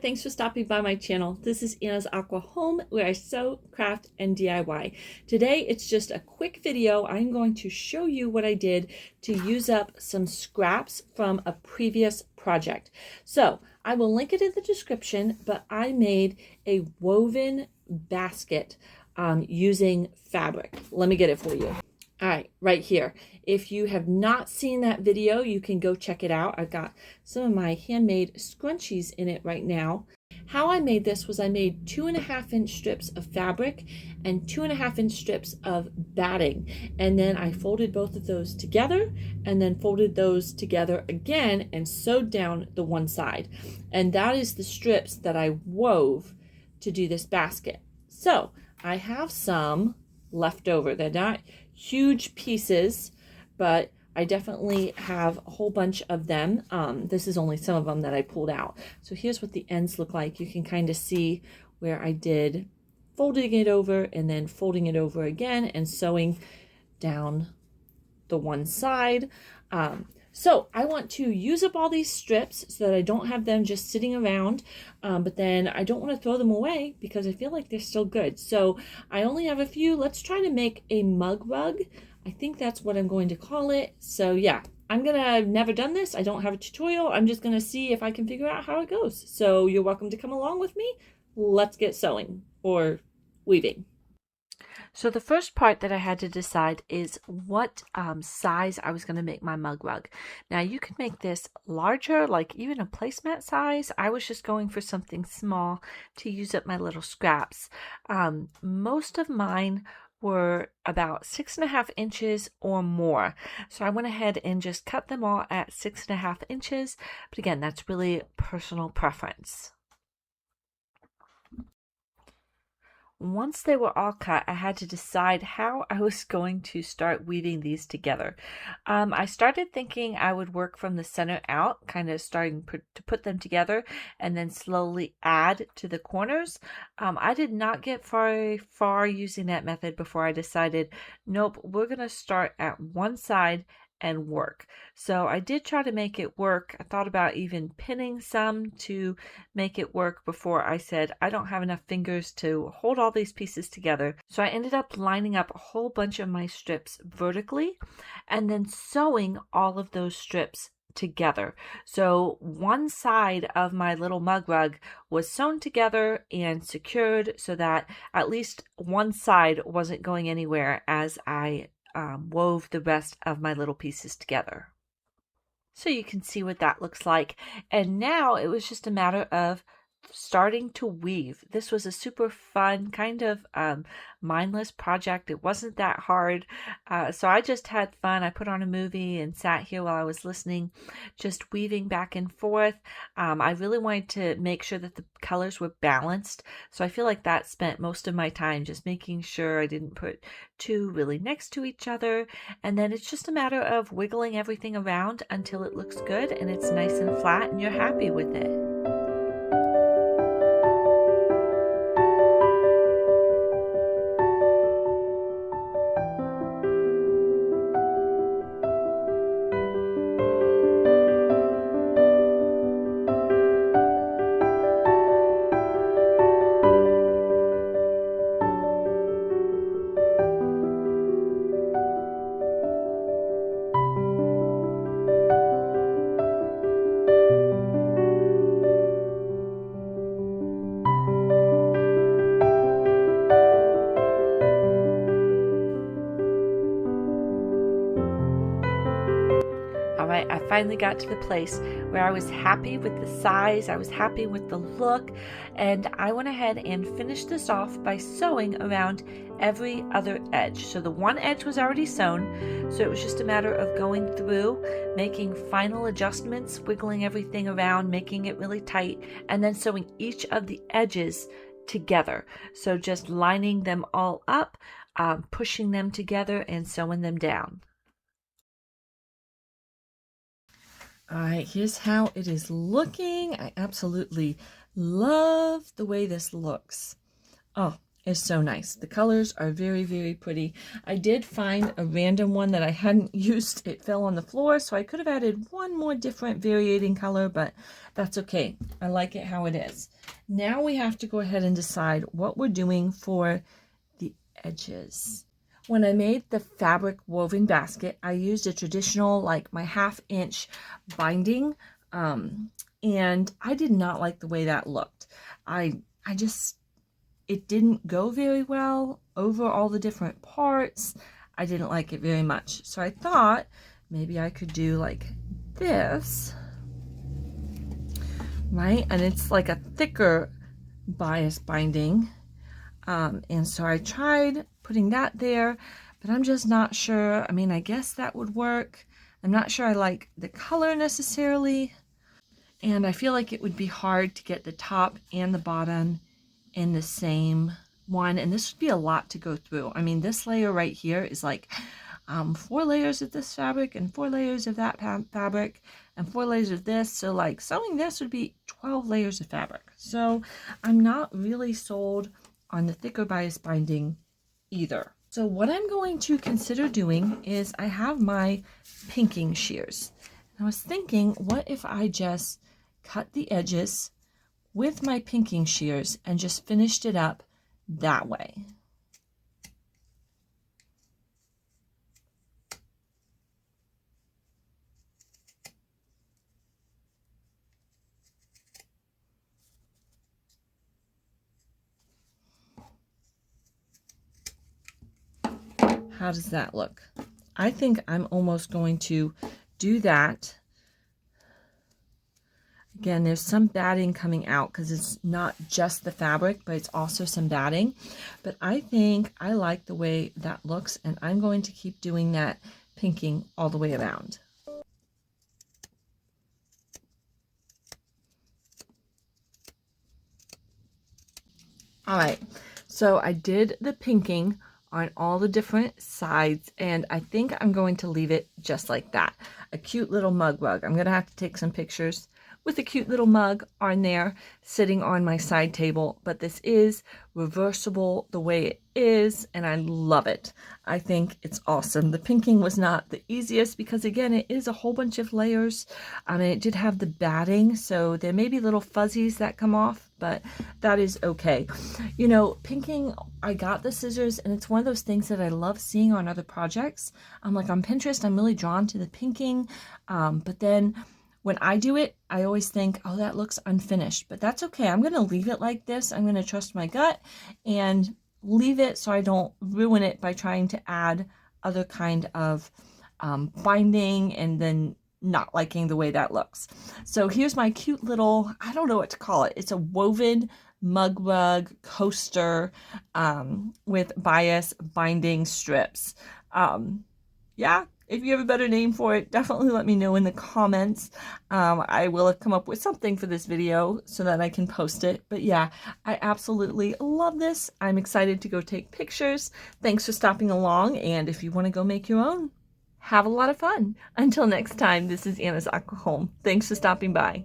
thanks for stopping by my channel. This is Anna's Aqua Home, where I sew, craft, and DIY. Today it's just a quick video. I'm going to show you what I did to use up some scraps from a previous project. So I will link it in the description, but I made a woven basket using fabric. Let me get it for you. All right, right here. If you have not seen that video, you can go check it out. I've got some of my handmade scrunchies in it right now. How I made this was I made 2.5-inch strips of fabric and 2.5-inch strips of batting. And then I folded both of those together and then folded those together again and sewed down the one side. And that is the strips that I wove to do this basket. So I have some left over. They're not huge pieces, but I definitely have a whole bunch of them. This is only some of them that I pulled out. So here's what the ends look like. You can kind of see where I did folding it over and then folding it over again and sewing down the one side. So I want to use up all these strips so that I don't have them just sitting around, but then I don't want to throw them away because I feel like they're still good. So I only have a few. Let's try to make a mug rug. I think that's what I'm going to call it. So yeah, I've never done this. I don't have a tutorial. I'm just gonna see if I can figure out how it goes. So you're welcome to come along with me. Let's get sewing or weaving. So the first part that I had to decide is what size I was going to make my mug rug. Now you can make this larger, like even a placemat size. I was just going for something small to use up my little scraps. Most of mine were about 6.5 inches or more. So I went ahead and just cut them all at 6.5 inches. But again, that's really personal preference. Once they were all cut, I had to decide how I was going to start weaving these together. I started thinking I would work from the center out, kind of starting to put them together and then slowly add to the corners. I did not get very far using that method before I decided, nope, we're going to start at one side and work. So I did try to make it work. I thought about even pinning some to make it work before I said I don't have enough fingers to hold all these pieces together. So I ended up lining up a whole bunch of my strips vertically and then sewing all of those strips together. So one side of my little mug rug was sewn together and secured so that at least one side wasn't going anywhere as I wove the rest of my little pieces together. So you can see what that looks like. And now it was just a matter of starting to weave. This was a super fun kind of mindless project. It wasn't that hard. So I just had fun. I put on a movie and sat here while I was listening, just weaving back and forth. I really wanted to make sure that the colors were balanced. So I feel like that spent most of my time just making sure I didn't put two really next to each other. And then it's just a matter of wiggling everything around until it looks good and it's nice and flat and you're happy with it. I finally got to the place where I was happy with the size, I was happy with the look, and I went ahead and finished this off by sewing around every other edge. So the one edge was already sewn, so it was just a matter of going through, making final adjustments, wiggling everything around, making it really tight, and then sewing each of the edges together. So just lining them all up, pushing them together, and sewing them down. All right, here's how it is looking. I absolutely love the way this looks. Oh, is so nice. The colors are very, very pretty. I did find a random one that I hadn't used. It fell on the floor, so I could have added one more different variating color, but that's okay. I like it how it is. Now we have to go ahead and decide what we're doing for the edges. When I made the fabric woven basket, I used a traditional, like my 1/2 inch binding, and I did not like the way that looked. It didn't go very well over all the different parts. I didn't like it very much. So I thought maybe I could do like this, right? And it's like a thicker bias binding. And so I tried putting that there, but I'm just not sure. I mean, I guess that would work. I'm not sure I like the color necessarily. And I feel like it would be hard to get the top and the bottom in the same one, and this would be a lot to go through. I mean, this layer right here is like 4 layers of this fabric and 4 layers of that fabric and 4 layers of this, so like sewing this would be 12 layers of fabric. So I'm not really sold on the thicker bias binding either. So what I'm going to consider doing is I have my pinking shears. And I was thinking, what if I just cut the edges with my pinking shears and just finished it up that way. How does that look? I think I'm almost going to do that. Again, there's some batting coming out because it's not just the fabric, but it's also some batting. But I think I like the way that looks, and I'm going to keep doing that pinking all the way around. All right, so I did the pinking on all the different sides, and I think I'm going to leave it just like that. A cute little mug rug. I'm gonna have to take some pictures with a cute little mug on there sitting on my side table, but this is reversible the way it is, and I love it. I think it's awesome. The pinking was not the easiest because, again, it is a whole bunch of layers. I mean, it did have the batting, so there may be little fuzzies that come off, but that is okay. You know, pinking, I got the scissors, and it's one of those things that I love seeing on other projects. I'm like, on Pinterest, I'm really drawn to the pinking, but then when I do it, I always think, oh, that looks unfinished, but that's okay. I'm going to leave it like this. I'm going to trust my gut and leave it so I don't ruin it by trying to add other kind of binding and then not liking the way that looks. So here's my cute little, I don't know what to call it. It's a woven mug rug coaster with bias binding strips. Yeah. If you have a better name for it, definitely let me know in the comments. I will have come up with something for this video so that I can post it. But yeah, I absolutely love this. I'm excited to go take pictures. Thanks for stopping along. And if you want to go make your own, have a lot of fun. Until next time, this is Anna's Aqua Home. Thanks for stopping by.